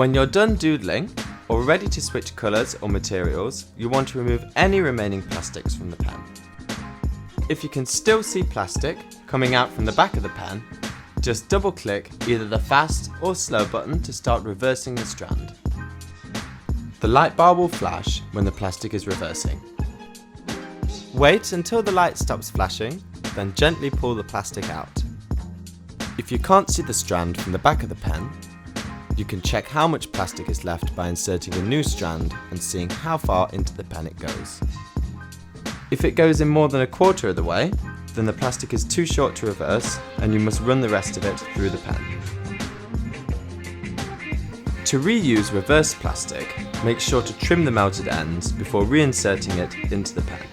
When you're done doodling, or ready to switch colours or materials, you want to remove any remaining plastics from the pen. If you can still see plastic coming out from the back of the pen, just double click either the fast or slow button to start reversing the strand. The light bar will flash when the plastic is reversing. Wait until the light stops flashing, then gently pull the plastic out. If you can't see the strand from the back of the pen, you can check how much plastic is left by inserting a new strand and seeing how far into the pen it goes. If it goes in more than a quarter of the way, then the plastic is too short to reverse and you must run the rest of it through the pen. To reuse reversed plastic, make sure to trim the melted ends before reinserting it into the pen.